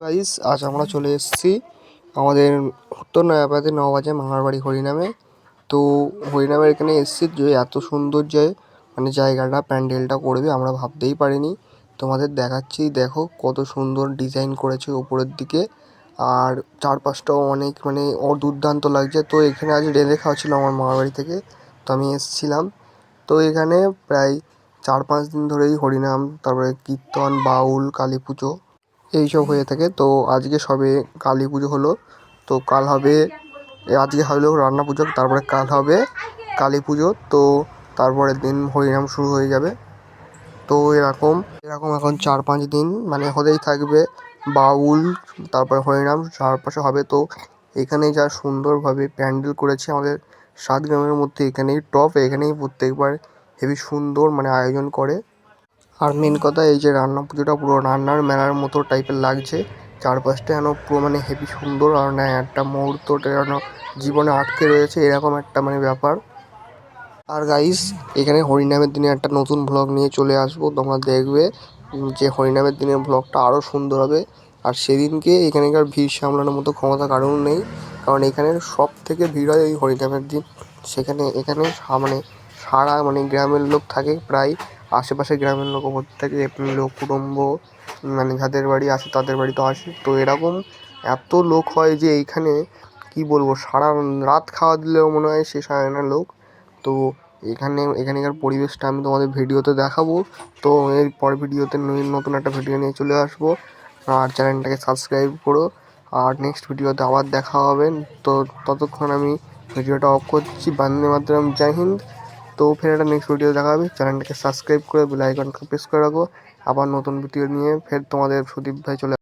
Guys, আজ আমরা চলে এসেছি আমাদের উত্তর নয়াপাড়াতে নবাজে মামার বাড়ি হরিনামে। তো হরিনামের এখানে এসেছি যে এত সুন্দর যে মানে জায়গাটা প্যান্ডেলটা করবে আমরা ভাবতেই পারিনি। তোমাদের দেখাচ্ছি, দেখো কত সুন্দর ডিজাইন করেছে উপরের দিকে, আর চারপাশটাও অনেক মানে দুর্দান্ত লাগছে। তো এখানে আজ রেঁধে খাওয়া ছিল আমার মামার বাড়ি থেকে, তো আমি এসেছিলাম। তো এখানে প্রায় 4-5 দিন ধরেই হরিনাম, তারপরে কীর্তন, বাউল, কালী পুজো এইসব হয়ে থাকে। তো আজকে সবে কালী পুজো হলো, তো কাল হবে, আজকে হলো রান্না পুজো, তারপরে কাল হবে কালী পুজো। তো তারপরের দিন হরিনাম শুরু হয়ে যাবে। তো এরকম এরকম এখন 4-5 দিন মানে হতেই থাকবে। বাউল, তারপরে হরিনাম চারপাশে হবে। তো এখানে যা সুন্দরভাবে প্যান্ডেল করেছে আমাদের 7 গ্রামের মধ্যে, এখানেই টপ, এখানেই প্রত্যেকবার হেবি সুন্দর মানে আয়োজন করে। আর মেন কথা, এই যে রান্না পুজোটা পুরো রান্নার মেলার মতো টাইপের লাগছে। চারপাশটা যেন পুরো মানে হেবি সুন্দর, আর না একটা মুহূর্তটা যেন জীবনে আটকে রয়েছে এরকম একটা মানে ব্যাপার। আর গাইস, এখানে হরিনামের দিনে একটা নতুন ব্লগ নিয়ে চলে আসবো, তোমরা দেখবে যে হরিনামের দিনের ব্লগটা আরও সুন্দর হবে। আর সেদিনকে এখানকার ভিড় সামলানোর মতো ক্ষমতা কারণ নেই, কারণ এখানে সব থেকে ভিড় হয় এই হরিনামের দিন। এখানে মানে সারা মানে গ্রামের লোক থাকে, প্রায় আশেপাশের গ্রামের লোকও ভর্তি থাকে, লোক কুটুম্ব মানে যাদের বাড়ি আসে তাদের বাড়ি তো আসে। তো এরকম এত লোক হয় যে এইখানে কি বলবো, সারা রাত খাওয়া দিলেও মনে হয় শেষ হয় না লোক। তো এখানকার পরিবেশটা আমি তোমাদের ভিডিওতে দেখাবো। তো এর পরের ভিডিওতে নতুন একটা ভিডিও নিয়ে চলে আসবো। আর চ্যানেলটাকে সাবস্ক্রাইব করো, আর নেক্সট ভিডিওতে আবার দেখা হবে। তো ততক্ষণ আমি ভিডিওটা অফ করছি। বন্দে মাতরম, জয় হিন্দ। তো ফের একটা নেক্সট ভিডিও দেখা হবে। চ্যানেলটাকে সাবস্ক্রাইব করে বেল আইকনটা প্রেস করে রাখো। আবার নতুন ভিডিও নিয়ে ফের তোমাদের সুদীপ ভাই চলে